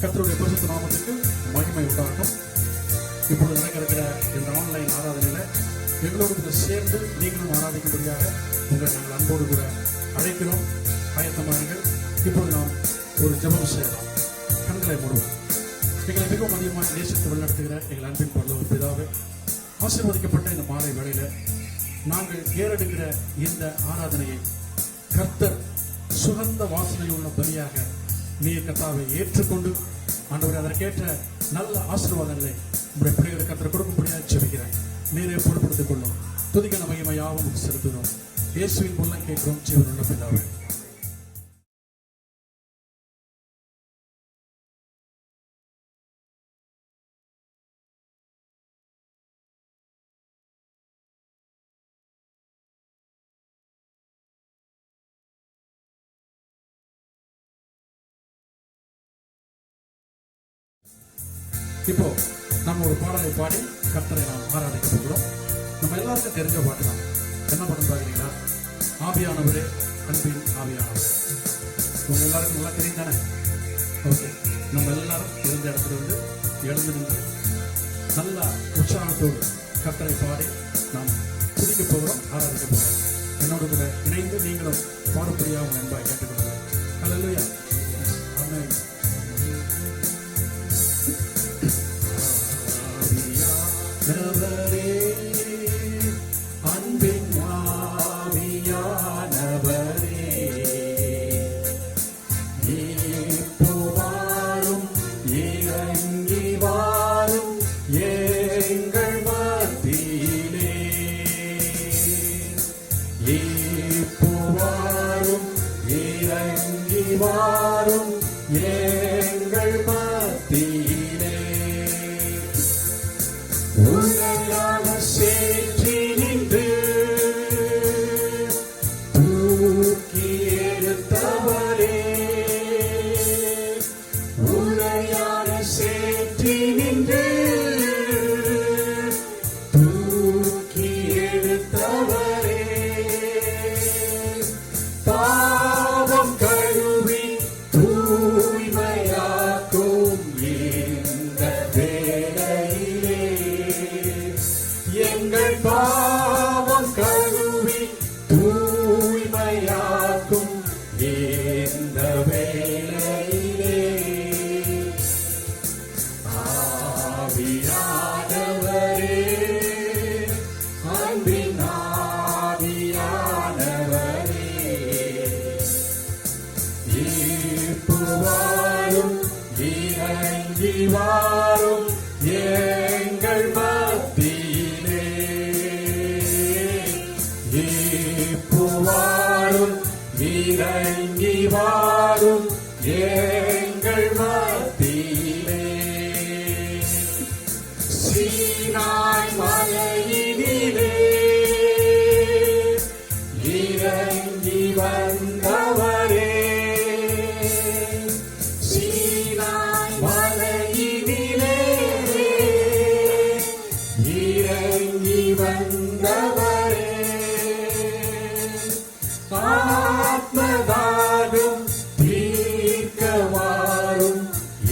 கர்த்தருடைய பரிசுத்த நாமத்துக்கு மகிமை உண்டாகும். இப்பொழுது நடக்கிற இந்த ஆன்லைன் ஆராதனையில எங்களோடு சேர்ந்து நீங்களும் ஆராதிக்கும்படியாக உங்களை நாங்கள் அன்போடு கூட அழைக்கிறோம். ஆயத்தமானீர்கள். இப்பொழுது நாம் ஒரு ஜெபம் செய்யலாம். கண்களை மூடுவோம். எங்களை மிகவும் அதிகமாக நேசித்து வழிநடத்துகிற எங்கள் அன்பின் பரலோக பிதாவே, ஆசீர்வதிக்கப்பட்ட இந்த மாலை வேளையில நாங்கள் ஏறெடுக்கிற இந்த ஆராதனையை கர்த்தர் சுகந்த வாசனையுள்ள பலியாக நீர் கர்த்தாவை ஏற்றுக்கொண்டு ஆண்டவரே அதற்கேற்ற நல்ல ஆசீர்வாதங்களை உங்களுடைய பிள்ளைகளை கர்த்தர் கொடுக்கும்படியாக ஜெபிக்கிறேன். நீரே பொறுப்படுத்திக் கொள்ளும். துதிக்க மகிமையாவும் செலுத்தினோம். இயேசுவின் மூலம் கேட்கிறோம் ஜீவனுள்ள பிதாவே. இப்போ நம்ம ஒரு பாடலை பாடி கர்த்தரை நாம் ஆராதிக்க போகிறோம். நம்ம எல்லாருக்கும் தெரிஞ்ச பாட்டு தான். என்ன படம் பார்க்குறீங்களா? ஆவியானவரே, அன்பின் ஆவியானவரே. உங்க எல்லாருக்கும் நல்லா தெரியும் தானே? ஓகே, நம்ம எல்லாரும் இருந்த இடத்துல இருந்து எழுந்து நின்று நல்லா உற்சாகத்தோடு கர்த்தரை பாடி நாம் துதிக்க போகிறோம், ஆராதிக்க போகிறோம். என்னோடு கூட இணைந்து நீங்களும் பாடுபடியாக உங்கள் அன்பாக கேட்டுக்கொள்ளுங்கள். ஹல்லேலூயா. ஆமென். ஆவியானவரே, அன்பின் ஆவியானவரே, இப்போ வாரும், இறங்கி வாரும் எங்கள் மத்தியிலே. இப்போ வாரும், இறங்கி வாரும் எங்கள் மத்தியிலே. உலகான சேற்றி நின்று தூக்கி எடுத்தவரே, உலகான சேற்றி நின்று தூக்கி எடுத்தவரே, பாவம் கழுவி தூய்மையாக்கும் இந்த வேளையிலே, எங்கள் பாவம் கழுவி தூய்மையாக்கும் இந்த வேளையிலே. ஆவியானவரே, அன்பின் ஆவியானவரே, இப்போ வாரும், இறங்கி வாரும் எங்கள் மத்தியிலே. இப்போ வாரும், இறங்கி வாரும் எங்கள் மத்தியிலே. சீனாய் மலையினிலே இறங்கி வந்தவரே, சீனாய் மலையினிலே இறங்கி வந்தவரே, ஆத்மதாகம் தீர்க்க வாரும்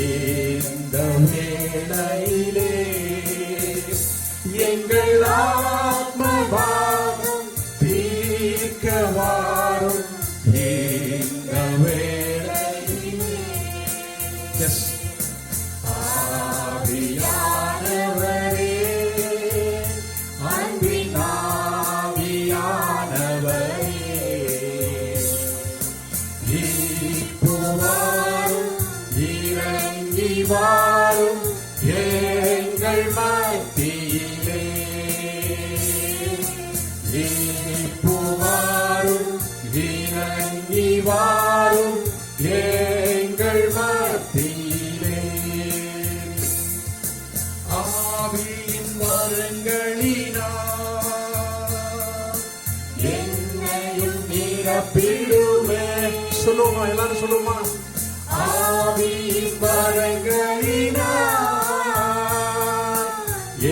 இந்த வேளையிலே. எங்கள் ஆத்மபாகம் தீர்க்க வாரும் இந்த வேளையிலே. எஸ். ஆவியானவரே, அன்பின் ஆவியானவரே, இப்போ வாரும், இறங்கி வாரும் எங்கள் மத்தியிலே. இப்போ வாரும், இறங்கி வாரும் எங்கள் மத்தியிலே. ஆவியின் வரங்களினால் என்னையும் நிரப்பிடுமே. சொல்லுமா, எல்லாரும் சொல்லுமா. ஆவியின் வரங்களினால்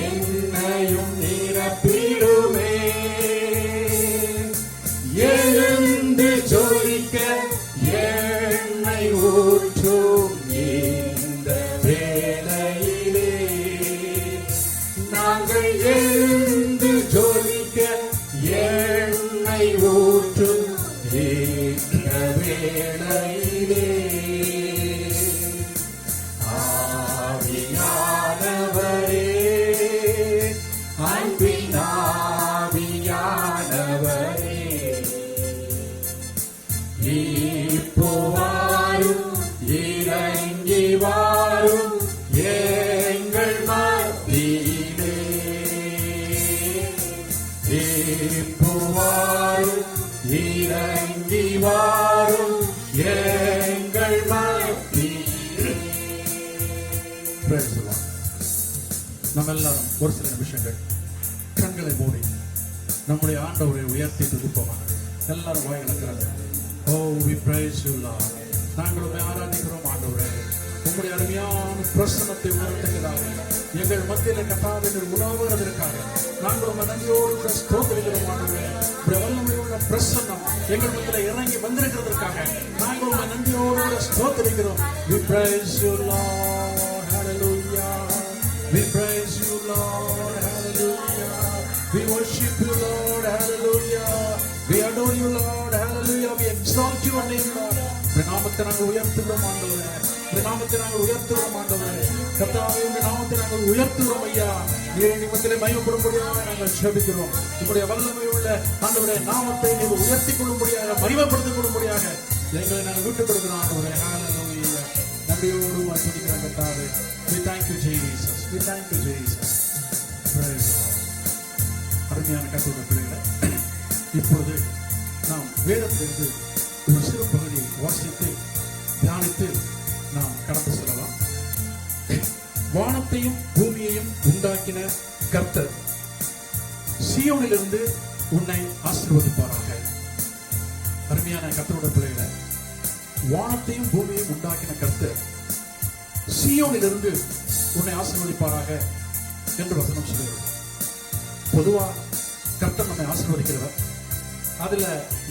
என்னையும் நிரப்பிடுமே. எழுந்து ஜொலிக்க எண்ணெய் ஊற்றும் இந்த வாரும் எங்கள் மத்தியிலே, வாரும் இறங்கி வாரும் எங்கள் மத்தியிலே. நம்ம எல்லாரும் ஒரு சில நிமிஷங்கள் கண்களை மூடி நம்முடைய ஆண்டவரை உயர்த்தி துதிப்போமாக. எல்லாரும் வாய் நடக்கிறாங்க. ஓ we praise you Lord. நாங்கள் உம்மை ஆராதிக்கிறோம் ஆண்டவரே. உம்முடைய அருமையான பிரசன்னத்தை உணர்த்துகிறார். எங்கள் மத்தியில் கர்த்தாவின் உணவுகிறதற்காக நாங்கள் உம்மை நன்றியோடு கூட ஸ்தோத்திரிக்கிறோம் ஆண்டவரே. உம்முடைய வல்லமையுள்ள பிரசன்னம் எங்கள் மத்தியில் இறங்கி வந்திருக்கிறதற்காக நாங்கள் உம்மை நன்றியோடு கூட ஸ்தோத்திரிக்கிறோம். we praise you Lord. Hallelujah. We praise you Lord. Hallelujah. We worship you Lord. Hallelujah. We adore you Lord. Hallelujah. We exalt your name Lord. உம்முடைய நாமத்தை நாங்கள் உயர்த்துகிறோம் ஆண்டவரே. உம்முடைய நாமத்தை நாங்கள் உயர்த்துகிறோம் ஆண்டவரே. கர்த்தாவே உம்முடைய நாமத்தை நாங்கள் உயர்த்துகிறோம் ஐயா. நீர் நிமித்திலே மகிமைப்படும்படியாக நாங்கள் ஜெபிக்கிறோம். உம்முடைய வல்லமை உள்ள ஆண்டவரே நாமத்தை நீர் உயர்த்திக் கொள்ளும்படியாக மகிமைப்படுத்திக் கொள்ளும்படியாக எங்களை நாங்கள் விட்டுக் கொடுக்கிறோம் ஆண்டவரே. ஹalleluya. நன்றியோடு துதிக்கிறோம் கர்த்தாவே. We thank you Jesus. We thank you Jesus. Praise the Lord. அருமையான கர்த்தருடைய பிள்ளைகளே, இப்பொழுது நாம் வேதத்திலிருந்து ஒரு சிறு பகுதியை வாசித்து தியானித்து நாம் கடந்து செல்லலாம். வானத்தையும் பூமியையும் உண்டாக்கின கர்த்தர் சீயோனிலிருந்து உன்னை ஆசீர்வதிப்பாராக. அருமையான கர்த்தருடைய பிள்ளைகளே, வானத்தையும் பூமியையும் உண்டாக்கின கர்த்தர் சீயோனிலிருந்து உன்னை ஆசீர்வதிப்பாராக என்று வசனம் சொல்கிறது. பொதுவா கர்த்தர் நம்மை ஆசீர்வதிக்கிறவர், அதுல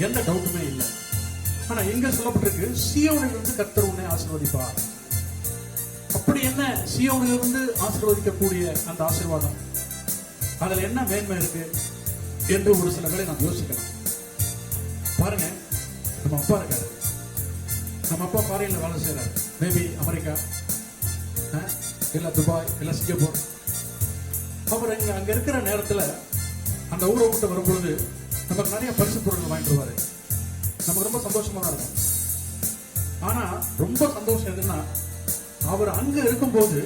எந்த டவுட்டுமே இல்லை. ஆனா எங்க சொல்லப்பட்டிருக்கு, சீயோனிலிருந்து கர்த்தர் உன்னை ஆசீர்வதிப்பார். அப்படி என்ன சீயோனிலிருந்து ஆசீர்வதிக்கக்கூடிய அந்த ஆசீர்வாதம், அதுல என்ன மேன்மை இருக்கு என்று ஒரு சில வேளை நாம் யோசிக்கலாம். பாருங்க, நம்ம அப்பா இருக்காரு. நம்ம அப்பா ஃபாரின்ல வேலை செய்யறாரு. மேபி அமெரிக்கா இல்ல துபாய் இல்ல சிங்கப்பூர். அவர் அங்க இருக்கிற நேரத்துல அந்த ஊரை விட்டு வரும்பொழுது நமக்கு நிறைய பரிசு பொருட்கள் வாங்கிட்டு வருவாரு. நமக்கு ரொம்ப சந்தோஷமா தான் இருக்கும். ஆனா ரொம்ப சந்தோஷம் எதுன்னா, அவர் அங்க இருக்கும்போது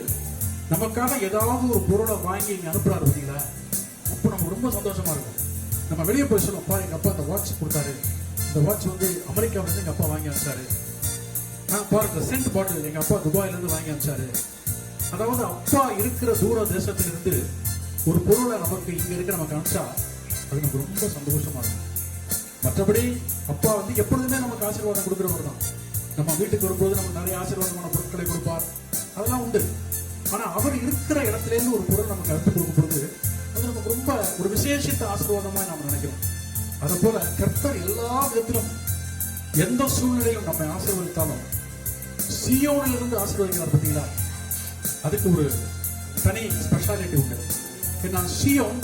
நமக்காக ஏதாவது ஒரு பொருளை வாங்கி இங்க அனுப்புறாரு பார்த்தீங்களா, அப்போ நமக்கு ரொம்ப சந்தோஷமா இருக்கும். நம்ம வெளியே போய் சொல்லுவோம், அப்பா எங்க அப்பா இந்த வாட்ச் கொடுத்தாரு, இந்த வாட்ச் வந்து அமெரிக்காவில இருந்து எங்க அப்பா வாங்கி அனுப்பிச்சாரு. பாருங்க, சென்ட் பாட்டில் எங்க அப்பா துபாயில இருந்து வாங்கி அனுப்பிச்சாரு. அதாவது அப்பா இருக்கிற தூர தேசத்திலிருந்து ஒரு பொருளை நமக்கு இங்க இருக்க நமக்கு அனுப்பிச்சா அது நமக்கு ரொம்ப சந்தோஷமா இருக்கும். மற்றபடி அப்பா வந்து எப்பொழுதுமே நமக்கு ஆசீர்வாதம் கொடுக்கிறவர் தான். நம்ம வீட்டுக்கு வரும்போது நமக்கு நிறைய ஆசீர்வாதமான பொருட்களை கொடுப்பார், அதெல்லாம் உண்டு. ஆனா அவர் இருக்கிற இடத்துல இருந்து ஒரு பொருள் நமக்கு எடுத்து கொடுக்கும் பொழுது அது நமக்கு ரொம்ப ஒரு விசேஷித்த ஆசீர்வாதமா நாம் நினைக்கிறோம். அது போல கர்த்தர் எல்லா விதத்திலும் எந்த சூழ்நிலையும் நம்மை ஆசீர்வதித்தாலும் சீயோனிலிருந்து ஆசீர்வதிக்கிறார் பார்த்தீங்களா, அதுக்கு ஒரு தனி ஸ்பெஷாலிட்டி உண்டு. ஏன்னா சீயோன்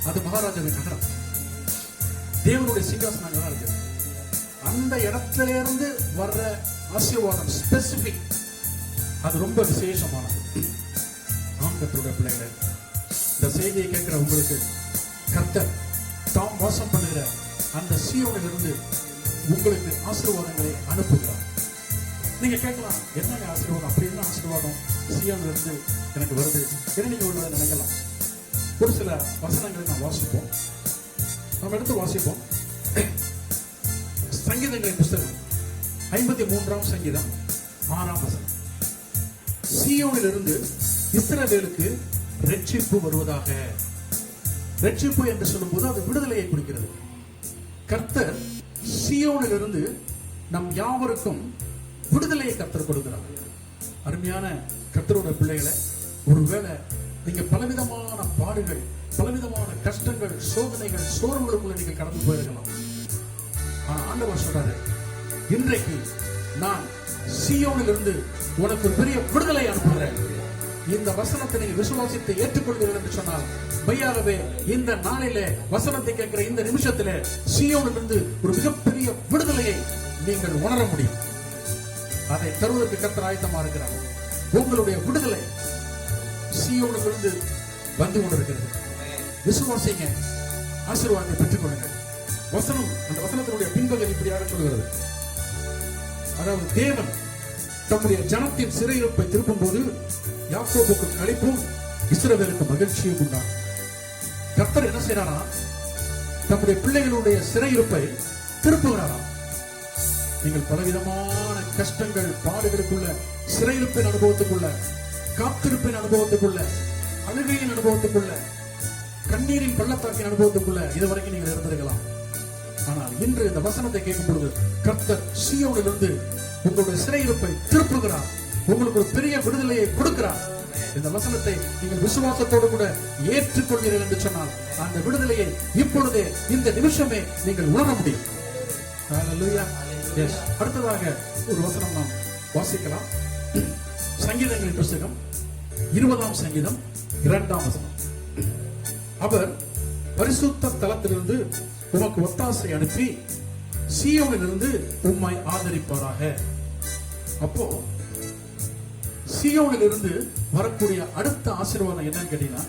அது மகாராஜாவின் நகரம், தேவனுடைய சிங்காசனம் அங்கதான் இருக்கு. அந்த இடத்துல இருந்து வர்ற ஆசீர்வாதம் ஸ்பெசிபிக், அது ரொம்ப விசேஷமானது. ஆம் கர்த்தருடைய பிள்ளைகளே, இந்த செய்தியை கேட்கிற உங்களுக்கு கர்த்தர் தாம் வாசம் பண்ணுகிற அந்த சீயோனிலிருந்து உங்களுக்கு ஆசீர்வாதங்களை அனுப்புகிறார். நீங்க கேட்கலாம், என்னங்க ஆசீர்வாதம், அப்படி என்ன ஆசீர்வாதம் சீயோனிலிருந்து எனக்கு வருது என்ன நீங்க உள்ளதை நினைக்கலாம். ஒரு சில வசனங்களை நாம் வாசிப்போம். நாம் எடுத்து வாசிப்போம். சங்கீதங்களின் புஸ்தகம் 53ஆம் சங்கீதம் 6ஆம் வசனம். சீயோனிலிருந்து இஸ்ரவேலுக்கு ரட்சிப்பு வருவதாக. ரட்சிப்பு என்று சொல்லும்போது அது விடுதலையை குறிக்கிறது. கர்த்தர் சீயோனிலிருந்து நம் யாவருக்கும் விடுதலையை கர்த்தர் கொடுக்கிறார். அருமையான கர்த்தரோட பிள்ளைகளை, ஒருவேளை நீங்க பலவிதமான பாடுகள், பலவிதமான கஷ்டங்கள், சோதனைகள், சோர்வுகளுக்குள்ள நீங்க கடந்து போயிருக்கலாம். ஆனா ஆண்டவர் சொல்றாரு, இன்றைக்கு நான் சீயோனிலிருந்து உனக்கு பெரிய விடுதலை அனுப்புகிறேன். இந்த வசனத்தை நீங்க விசுவாசித்து ஏற்றுக்கொள்கிறீர்கள் என்று சொன்னால் மெய்யாகவே இந்த நாளிலே வசனத்தை கேட்கிற இந்த நிமிஷத்திலே சீயோனிலிருந்து ஒரு மிகப்பெரிய விடுதலையை நீங்கள் உணர முடியும். அதை தருவதற்கு கர்த்தர் ஆயத்தமா இருக்கிறார். உங்களுடைய விடுதலை சீயோனிலிருந்து வந்து கொண்டிருக்கிறது. விசுவாசிங்க, ஆசீர்வாதத்தை பெற்றுக் கொள்ளுங்கள். வசனம், அந்த வசனத்தினுடைய பின்பகுதி இப்படியாக சொல்கிறது. அதாவது தேவன் தம்முடைய ஜனத்தின் சிறையிருப்பை திருப்பும் போது யாக்கோபுக்கு களிப்பும் இஸ்ரவேலுக்கு மகிழ்ச்சியும் உண்டாகும். கர்த்தர் என்ன செய்யறாரா? தம்முடைய பிள்ளைகளுடைய சிறையிருப்பை திருப்புகிறாராம். நீங்கள் பலவிதமான கஷ்டங்கள், பாடுகளுக்குள்ள, சிறையிருப்பின் அனுபவத்துக்குள்ள, காத்திருப்பின் அனுபவத்துக்குள்ள, அழுகையின் அனுபவத்துக்குள்ள, கண்ணீரின் பள்ளத்தாக்கின் அனுபவத்துக்குள்ள இதுவரைக்கும் நீங்கள் இருந்திருக்கலாம். ஆனால் இன்று இந்த வசனத்தை கேட்கும் பொழுது கர்த்தர் சீயோனிலிருந்து உங்களுடைய சிறையிருப்பை திருப்புகிறார். உங்களுக்கு ஒரு பெரிய விடுதலையை கொடுக்கிறார். இந்த வசனத்தை நீங்கள் விசுவாசத்தோடு கூட ஏற்றுக்கொள்கிறீர்கள் என்று சொன்னால் அந்த விடுதலையை இப்பொழுதே இந்த நிமிஷமே நீங்கள் உணர முடியும். அடுத்ததாக ஒரு வசனம் நாம் வாசிக்கலாம். சங்கீதங்களின் புத்தகம் 20ஆம் சங்கீதம் 2ஆம் வசனம். அவர் பரிசுத்த தலத்திலிருந்து உமக்கு ஒத்தாசை அனுப்பி சீயோனிலிருந்து உம்மை ஆதரிப்பாராக. அப்போ சீயோனிலிருந்து வரக்கூடிய அடுத்த ஆசீர்வாதம் என்னன்னு கேட்டீங்கன்னா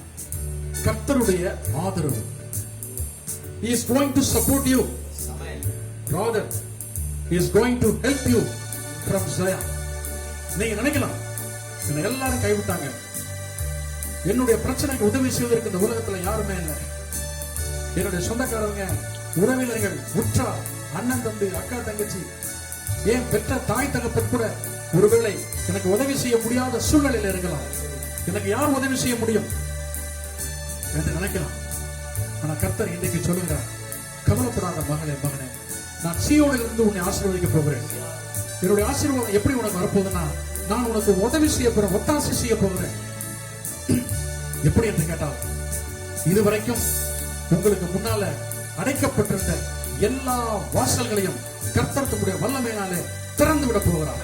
கர்த்தருடைய ஆதரவு. He is going to support you. Brother, he is going to help you from Zion. நீங்க நினைக்கலாம், என்னை எல்லாரும் கைவிட்டாங்க, என்னுடைய பிரச்சனைக்கு உதவி செய்வதற்கு இந்த உலகத்துல யாருமே இல்லை, என்னுடைய சொந்தக்காரங்க, உறவினர்கள், உற்றார், அண்ணன் தம்பி, அக்கா தங்கச்சி, ஏன் பெற்ற தாய் தகப்பன் கூட ஒருவேளை எனக்கு உதவி செய்ய முடியாத சூழ்நிலையில் இருக்கலாம், எனக்கு யார் உதவி செய்ய முடியும் என்று நினைக்கலாம். ஆனா கர்த்தர் இன்றைக்கு சொல்லுகிறார், கவலைப்படாத மகளே, மகனே, நான் சீயோனிலிருந்து உன்னை ஆசீர்வதிக்க போகிறேன். என்னுடைய ஆசீர்வாதம் எப்படி உனக்கு வரப்போகுதுன்னா, நான் உனக்கு உதவி செய்ய போறேன், ஒத்தாசை செய்ய போகிறேன். எப்படி என்று கேட்டால், இதுவரைக்கும் உங்களுக்கு முன்னால அடைக்கப்பட்டிருந்த எல்லா வாசல்களையும் கர்த்தர் தம்முடைய வல்லமையினாலே திறந்து விட போகிறார்.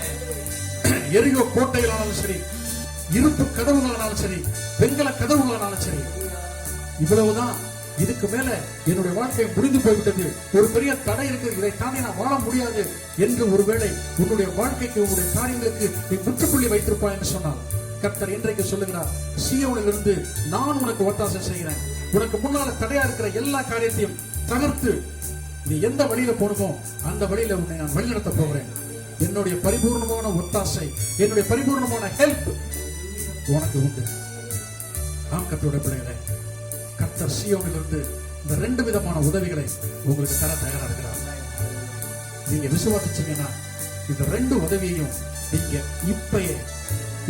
எரியோ கோட்டைகளானாலும் சரி, இருப்பு கதவுகளானாலும் சரி, வெண்கல கதவுகளானாலும் சரி, இவ்வளவுதான், இதுக்கு மேல என்னுடைய வாழ்க்கை முடிந்து போய்விட்டது, ஒரு பெரிய தடை இருக்கு, இதை தாண்டி நான் வாழ முடியாது என்று ஒருவேளை உன்னுடைய வாழ்க்கைக்கு, உன்னுடைய காரியங்களுக்கு நீ முற்றுப்புள்ளி வைத்திருப்பாய் என்று சொன்னால் கர்த்தர் இன்றைக்கு சொல்லுகிறார், சீயோனிலிருந்து நான் உனக்கு ஒத்தாசை செய்கிறேன். உனக்கு முன்னால தடையா இருக்கிற எல்லா காரியத்தையும் தகர்த்து நீ எந்த வழியில போகணுமோ அந்த வழியில உன்னை நான் வழிநடத்த போகிறேன். என்னுடைய பரிபூர்ணமான ஒத்தாசை, என்னுடைய பரிபூர்ணமான ஹெல்ப் உனக்கு உண்டு. ஆம் கர்த்தருடைய பிள்ளைகளே, கர்த்தர் சீயோனிலிருந்து இந்த 2 விதமான உதவிகளை உங்களுக்கு தர தயாரா இருக்கிறார். நீங்க விசுவாசிச்சீங்கன்னா இந்த 2 உதவியையும் நீங்க இப்பயே,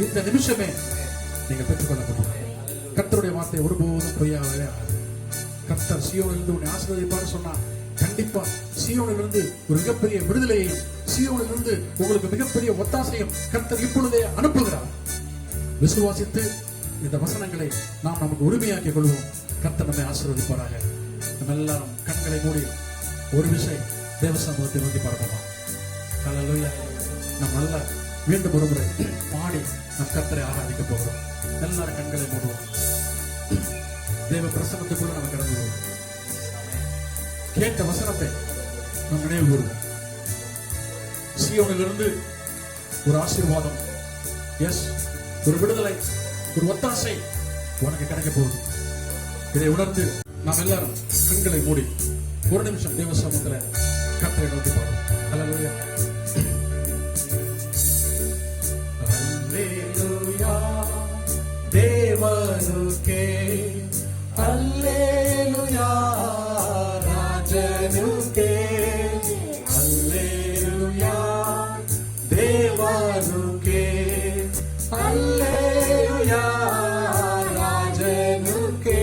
இந்த நிமிஷமே நீங்க பெற்றுக்கொள்ள முடியும். கர்த்தருடைய வார்த்தை ஒருபோதும் பொய்யாகவே ஆகாது. கர்த்தர் சீயோனிலிருந்து உன்னை ஆசீர்வதிப்பார்னு சொன்னா கண்டிப்பா சீயோனிலிருந்து ஒரு மிகப்பெரிய விடுதலையையும், சீயோனிலிருந்து உங்களுக்கு மிகப்பெரிய ஒத்தாசையும் கர்த்தர் இப்பொழுதே அனுப்புகிறார். விசுவாசித்து இந்த வசனங்களை நாம் நமக்கு உரிமையாக்கிக் கொள்வோம். கர்த்தர் நம்மை ஆசீர்வதிப்பாராக. நம்ம எல்லாரும் கண்களை மூடி ஒரு விஷயம் தேவ சமூகத்தை நோக்கி பார்ப்போமா? ஹல்லேலூயா. நாம் நல்லா மீண்டும் ஒரு முறை பாடி நம் கர்த்தரை ஆராதிக்க போகிறோம். எல்லாரும் கண்களை மூடுவோம். தேவ பிரசன்னத்துக்குள்ள நம்ம கடந்து போவோம். கேட்ட வசனத்தை நம் நினைவு கூறுவோம். சீயோனிலிருந்து ஒரு ஆசீர்வாதம், எஸ், ஒரு விடுதலை, ஒரு ஒத்தாசை உனக்கு கிடைக்க போகுது. இதை உணர்ந்து நாம் எல்லாரும் கண்களை மூடி ஒரு நிமிஷம் தேவ சமூகத்துல கர்த்தரை நோக்கி பாடுவோம். ஹல்லேலூயா. ஹல்லேலூயா தேவனுக்கே, ஹல்லேலூயா ராஜனுக்கே, ஹல்லேலூயா தேவனுக்கே, ஹல்லேலூயா ராஜனுக்கே,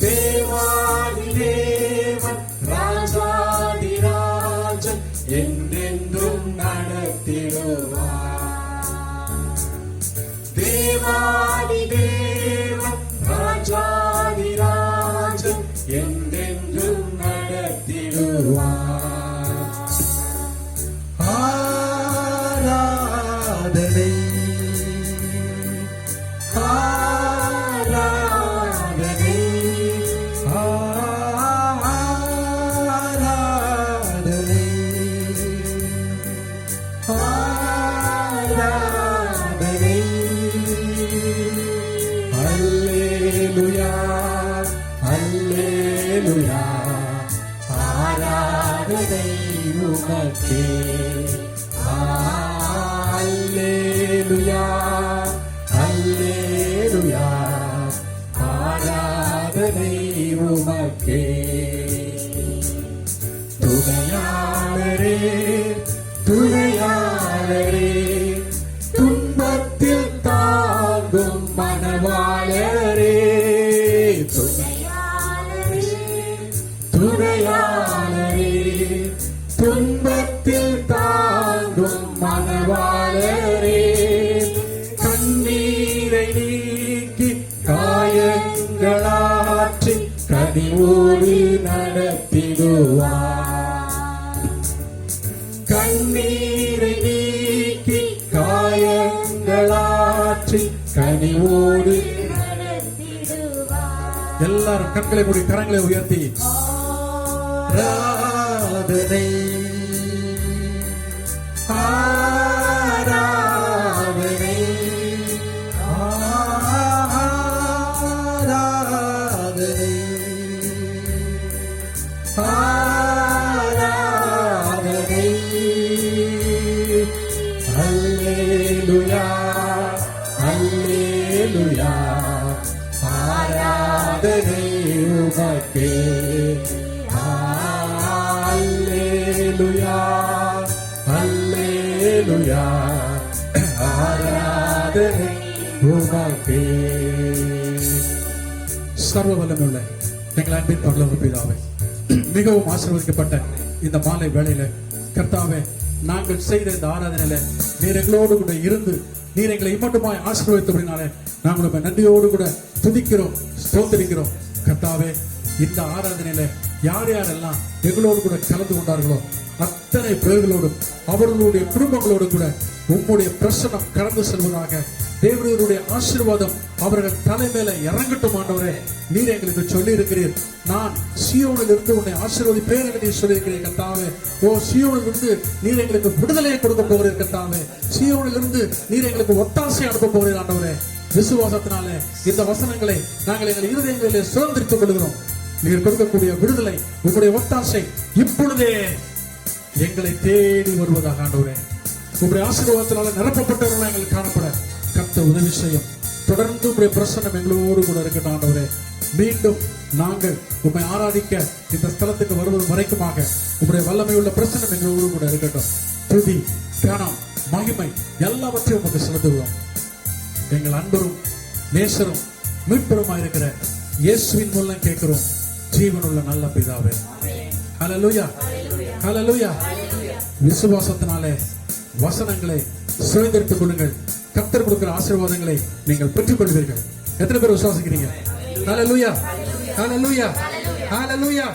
தேவாதி தேவன் ராஜாதி ராஜன் என்றென்றும் நடத்திடுவார். தேவாதி தேவன் ராஜாதி ராஜன் என்றென்றும் நடத்திடுவார். ஆராதனை ஆராதனை ஆராதனை ஆராதனை. ஹல்லேலூயா ஹல்லேலூயா ஆராதனை உமக்கே, ஆராதனை அல்லேலூயா அல்லேலூயா ஆராதனை உமக்கே. துணையாளரே துணையாளரே துன்பத்தில் தாங்கும் மனவாளரே. துணையாளரே துன்பத்தில் தாங்கும் மனவாளரே. கண்ணீரை நீக்கி காயங்களாற்றி கனிவோடு நடத்திடுவார். கண்ணீரை நீக்கி காயங்களாற்றி கனிவோடு எல்லாரும் கண்களை மூடி கரங்களை உயர்த்தி ஆராதனை ஆராதனை ஆராதனை ஆராதனை அல்லேலூயா அல்லேலூயா ஆராதனை உமக்கே. அல்லேலூயா அல்லேலூயா ஆராதனை உமக்கே. சர்வ வல்லமையுள்ள எங்கள் அன்பின் பரலோக பிதாவே, மிகவும் ஆசீர்வதிக்கப்பட்ட இந்த மாலை வேளையில கர்த்தாவே, நாங்கள் செய்த இந்த ஆராதனையில நீர் எங்களோடு கூட இருந்து நீர் எங்களை இம்மட்டுமாய் ஆசீர்வதித்தபடினாலே நாங்கள் உம்மை நன்றியோடு கூட துதிக்கிறோம், ஸ்தோத்திரிக்கிறோம். கர்த்தாவே, இந்த ஆராதனையில யார் யாரெல்லாம் எங்களோடு கூட கலந்து கொண்டார்களோ அத்தனை பேர்களோடும் அவர்களுடைய குடும்பங்களோடு கூட உம்முடைய பிரசன்னம் கடந்து செல்வதாக. தேவனுடைய ஆசீர்வாதம் அவர்கள் தலைமையில இறங்கட்டும். ஆண்டவரே, நீர் எங்களுக்கு சொல்லி இருக்கிறீர், நான் சீயோனில் இருந்து உன்னை ஆசீர்வதிப்பேன் என்று நீர் சொல்லியிருக்கிறீர் கர்த்தாவே. ஓ, சீயோனில் இருந்து நீர் எங்களுக்கு விடுதலையை கொடுக்க போகிறீர் கர்த்தாவே. சீயோனில் இருந்து நீர் எங்களுக்கு ஒத்தாசை அனுப்ப போகிறீர் ஆண்டவரே. விசுவாசத்தினாலே இந்த வசனங்களை நாங்கள் எங்கள் இருதயங்களிலே சுதந்திரித்துக் கொள்கிறோம். நீர் கொடுக்கக்கூடிய விடுதலை உங்களுடைய ஒத்தாசை இப்பொழுதே எங்களை தேடி வருவதாக ஆண்டவரே. உங்களுடைய ஆசீர்வாதத்தினால நிரப்பப்பட்டவர்களாக எங்களுக்கு காணப்பட கர்த்தர் உதவி செய்யும். தொடர்ந்து உங்களுடைய பிரசன்னம் எங்களோடு கூட இருக்கட்டும் ஆண்டவரே. மீண்டும் நாங்கள் உம்மை ஆராதிக்க இந்த ஸ்தலத்துக்கு வருவது வரைக்குமாக உங்களுடைய வல்லமை உள்ள பிரசன்னம் எங்களோடு கூட இருக்கட்டும். துதி கனம் மகிமை எல்லாவற்றையும் உமக்கு செலுத்துகிறோம். எங்கள் அன்பரும் நேசரும் மீட்பருமாய் இருக்கிற இயேசுவின் மூலம் கேட்கிறோம், ஜீவனுள்ள நல்ல பிதாவே. ஹல்லேலூயா ஹல்லேலூயா. விசுவாசத்தினாலே வசனங்களை சுதந்திரித்துக் கொள்ளுங்கள். கர்த்தர் கொடுக்கிற ஆசீர்வாதங்களை நீங்கள் பெற்றுக் கொள்வீர்கள். எத்தனை பேர் விசுவாசிக்கிறீங்க? ஹல்லேலூயா ஹல்லேலூயா ஹல்லேலூயா.